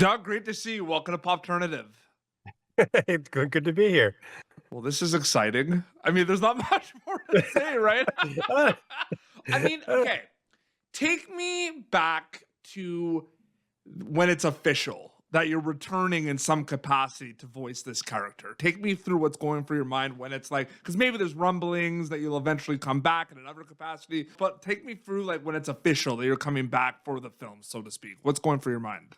Doug, great to see you. Welcome to Popternative. It's good to be here. Well, this is exciting. I mean, there's not much more to say, right? I mean, okay. Take me back to when it's official that you're returning in some capacity to voice this character. Take me through what's going through your mind when it's like, because maybe there's rumblings that you'll eventually come back in another capacity, but take me through like when it's official that you're coming back for the film, so to speak. What's going through your mind?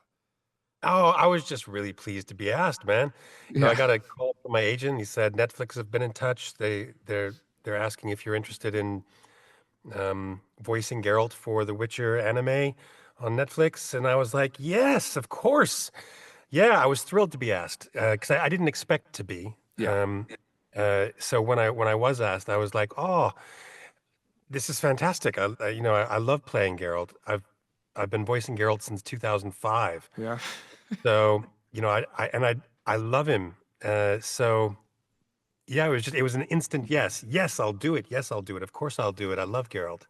Oh, I was just really pleased to be asked, man. I Yeah. got a call from my agent. He said Netflix have been in touch. They're asking if you're interested in voicing Geralt for the Witcher anime on Netflix, and I was like, yes, of course. Yeah, I was thrilled to be asked because I didn't expect to be. Yeah. So when I was asked, I was like, oh, this is fantastic. I love playing Geralt. I've been voicing Geralt since 2005. Yeah. So, I love him. So yeah, it was an instant yes. Yes, I'll do it. Yes, I'll do it. Of course I'll do it. I love Geralt.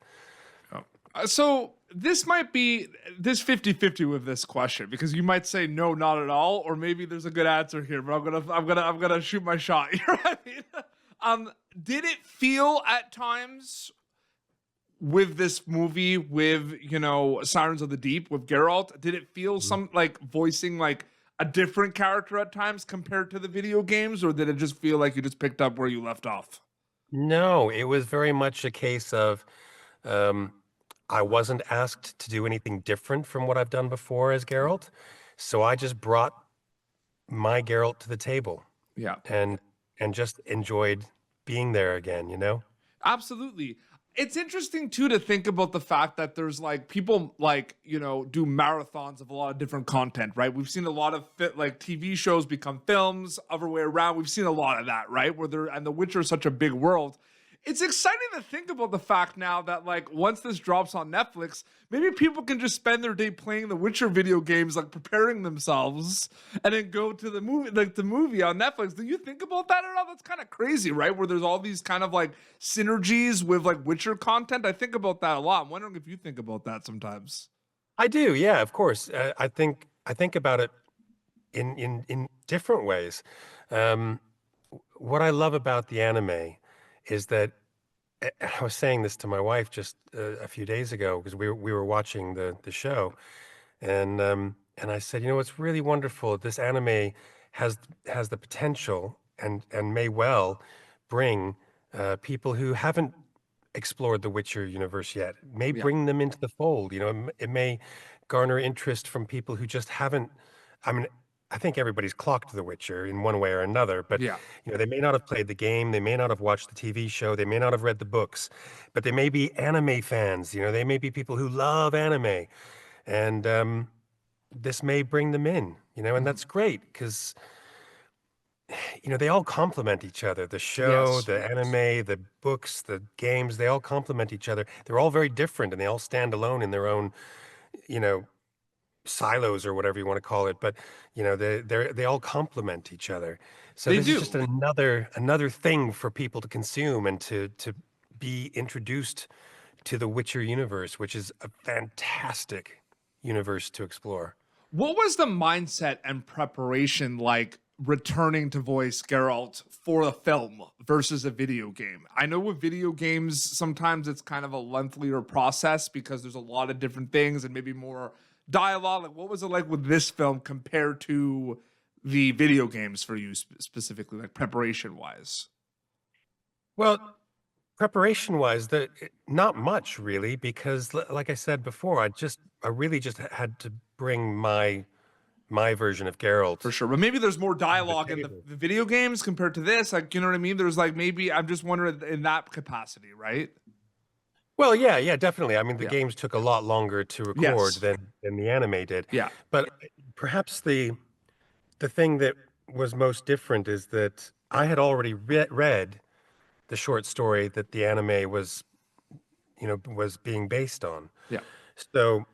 So this might be this 50-50 with this question because you might say no, not at all, or maybe there's a good answer here, but I'm gonna shoot my shot. You know what I mean? Did it feel at times with this movie, with Sirens of the Deep, with Geralt, did it feel some like voicing like a different character at times compared to the video games, or did it just feel like you just picked up where you left off? No, it was very much a case of um, I wasn't asked to do anything different from what I've done before as Geralt, so I just brought my Geralt to the table Yeah. and just enjoyed being there again, you know? Absolutely. It's interesting too to think about the fact that there's like people like, do marathons of a lot of different content, right? We've seen a lot of like TV shows become films, other way around. We've seen a lot of that, right? And The Witcher is such a big world. It's exciting to think about the fact now that like once this drops on Netflix, maybe people can just spend their day playing the Witcher video games, like preparing themselves, and then go to the movie, like the movie on Netflix. Do you think about that at all? That's kind of crazy, right? Where there's all these kind of like synergies with like Witcher content. I think about that a lot. I'm wondering if you think about that sometimes. I do, yeah, of course. I think about it in different ways. Um, what I love about the anime is that I was saying this to my wife just a few days ago because we were watching the show, and I said, what's really wonderful. This anime has the potential and may well bring people who haven't explored the Witcher universe yet. May Yeah. bring them into the fold. It may garner interest from people who just haven't. I mean, I think everybody's clocked The Witcher in one way or another, but Yeah. they may not have played the game, they may not have watched the TV show, they may not have read the books, but they may be anime fans. They may be people who love anime, and this may bring them in. And Mhm. that's great because they all complement each other. The show, Yes. the anime, the books, the games, they all complement each other. They're all very different and they all stand alone in their own, you know, silos or whatever you want to call it. But, they all complement each other. So They this is just do. another thing for people to consume and to be introduced to the Witcher universe, which is a fantastic universe to explore. What was the mindset and preparation like returning to voice Geralt for a film versus a video game? I know with video games, sometimes it's kind of a lengthier process because there's a lot of different things and maybe more dialogue. Like, what was it like with this film compared to the video games for you specifically, like preparation wise? Well, preparation wise, not much really, because like I said before, I really just had to bring my version of For Geralt sure. But maybe there's more to the dialogue in table. the video games compared to this. Like, you know what I mean? There's like maybe I'm just wondering in that capacity, right? Well, yeah, yeah, definitely. I mean, the Yeah. games took a lot longer to record Yes. than the anime did. Yeah. But perhaps the thing that was most different is that I had already read the short story that the anime was being based on. Yeah. So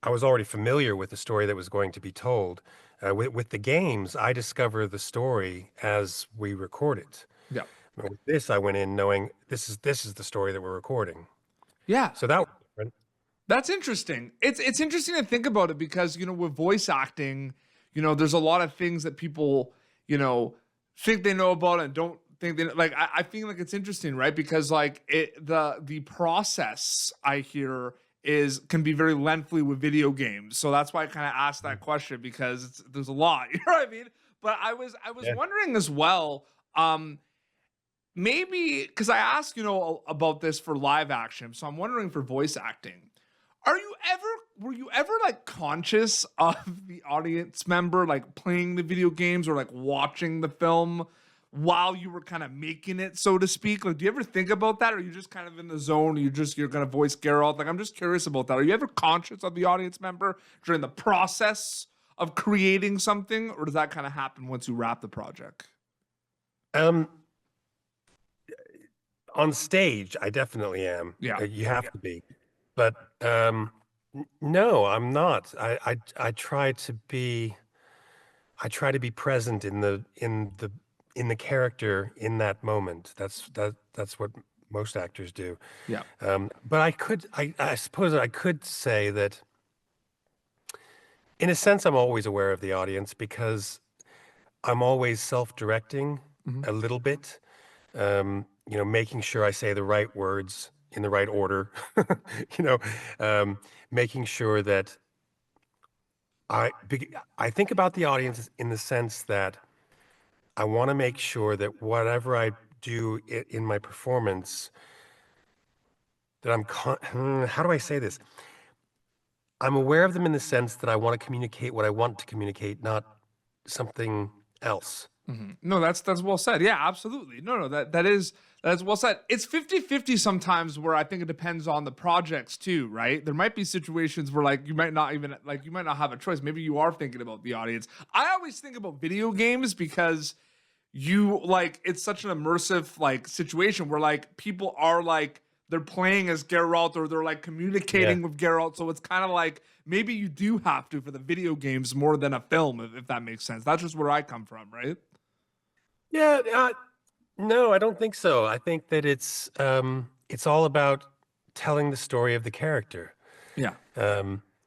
I was already familiar with the story that was going to be told. With the games, I discover the story as we record it. Yeah. But with this, I went in knowing this is the story that we're recording. Yeah. So that was different. That's interesting. It's interesting to think about it because, with voice acting, there's a lot of things that people, think they know about and don't think they like. I feel like it's interesting, right? Because like the process I hear can be very lengthy with video games. So that's why I kind of asked that question, because there's a lot, you know what I mean? But I was wondering as well, maybe because I asked, about this for live action. So I'm wondering for voice acting, were you ever like conscious of the audience member like playing the video games or like watching the film while you were kind of making it, so to speak? Like, do you ever think about that, or are you just kind of in the zone? You're gonna voice Geralt? Like, I'm just curious about that. Are you ever conscious of the audience member during the process of creating something, or does that kind of happen once you wrap the project? On stage, I definitely am. Yeah. You have to be. But no, I'm not. I try to be present in the character in that moment. That's what most actors do. Yeah. But I suppose I could say that in a sense I'm always aware of the audience, because I'm always self-directing a little bit. Making sure I say the right words in the right order, making sure that I think about the audience in the sense that I want to make sure that whatever I do in my performance, that how do I say this? I'm aware of them in the sense that I want to communicate what I want to communicate, not something else. No, that's well said. Yeah, absolutely. No, that's well said. It's 50-50 sometimes, where I think it depends on the projects too, right? There might be situations where like you might not have a choice. Maybe you are thinking about the audience. I always think about video games because it's such an immersive like situation where like people are like they're playing as Geralt, or they're like communicating with Geralt. So it's kind of like maybe you do have to for the video games more than a film, if that makes sense. That's just where I come from, right? Yeah, no, I don't think so. I think that it's all about telling the story of the character, Yeah.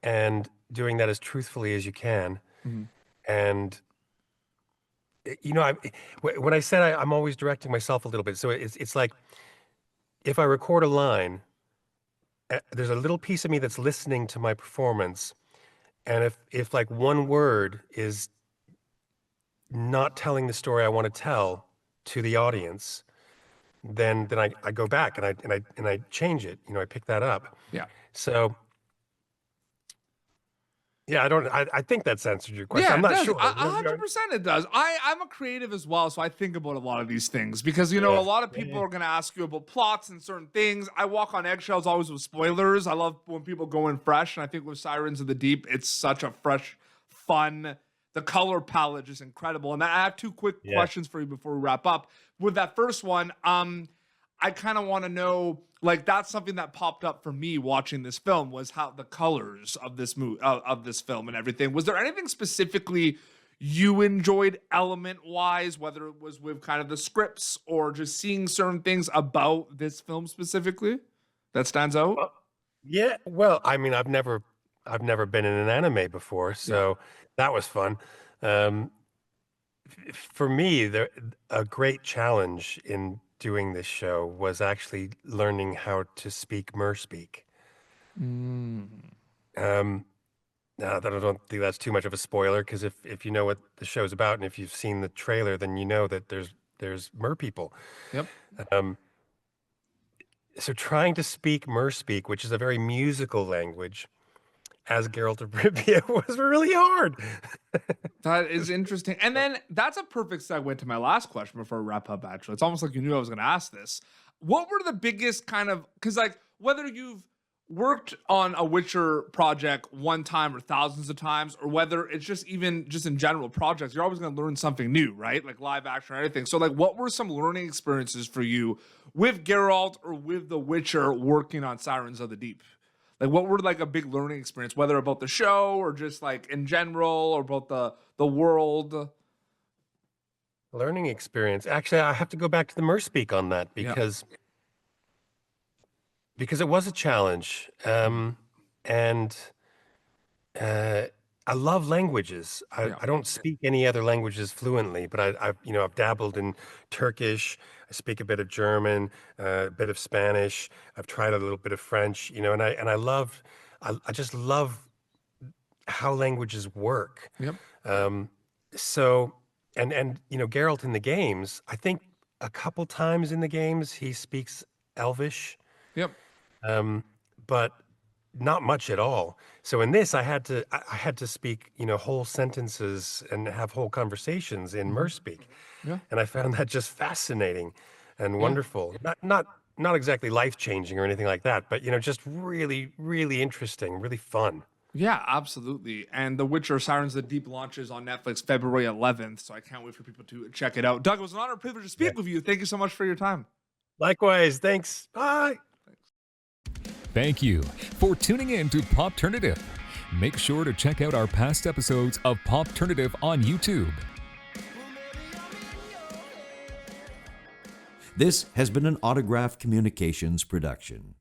and doing that as truthfully as you can. And when I said I'm always directing myself a little bit, so it's like if I record a line, there's a little piece of me that's listening to my performance, and if like one word is not telling the story I want to tell to the audience, then I go back and I change it. I pick that up. Yeah. So yeah, I think that's answered your question. Yeah, I'm it not does. sure. 100% it does. I'm a creative as well, so I think about a lot of these things because a lot of people are going to ask you about plots and certain things. I walk on eggshells always with spoilers. I love when people go in fresh, and I think with Sirens of the Deep, it's such a fresh, fun. The color palette is incredible. And I have two quick questions for you before we wrap up. With that first one, I kind of want to know, like, that's something that popped up for me watching this film, was how the colors of this of this film and everything. Was there anything specifically you enjoyed element wise, whether it was with kind of the scripts or just seeing certain things about this film specifically that stands out? Well, I mean, I've never been in an anime before, so that was fun. For me, a great challenge in doing this show was actually learning how to speak Merspeak. Now, I don't think that's too much of a spoiler, because if you know what the show's about and if you've seen the trailer, then you know that there's merpeople. Yep. So trying to speak Merspeak, which is a very musical language, as Geralt of Rivia was really hard. That is interesting. And then that's a perfect segue to my last question before we wrap up, actually. It's almost like you knew I was going to ask this. What were the biggest kind of, because like whether you've worked on a Witcher project one time or thousands of times, or whether it's just even just in general projects, you're always going to learn something new, right? Like live action or anything. So like what were some learning experiences for you with Geralt or with The Witcher working on Sirens of the Deep? Like what were like a big learning experience, whether about the show or just like in general, or about the world? Learning experience. Actually, I have to go back to the Merspeak on that, because it was a challenge. And I love languages. Yeah. I don't speak any other languages fluently, but I've dabbled in Turkish. I speak a bit of German, a bit of Spanish. I've tried a little bit of French, I just love how languages work. Yep. Um, so, Geralt in the games, I think a couple times in the games he speaks Elvish, Yep. but not much at all. So in this, I had to speak, whole sentences and have whole conversations in Merspeak, Yeah. and I found that just fascinating and Yeah. wonderful. Not exactly life changing or anything like that, but just really, really interesting, really fun. Yeah, absolutely. And The Witcher Sirens of the Deep launches on Netflix February 11th, so I can't wait for people to check it out. Doug, it was an honor and privilege to speak with you. Thank you so much for your time. Likewise, thanks. Bye. Thank you for tuning in to Popternative. Make sure to check out our past episodes of Popternative on YouTube. This has been an Autograph Communications production.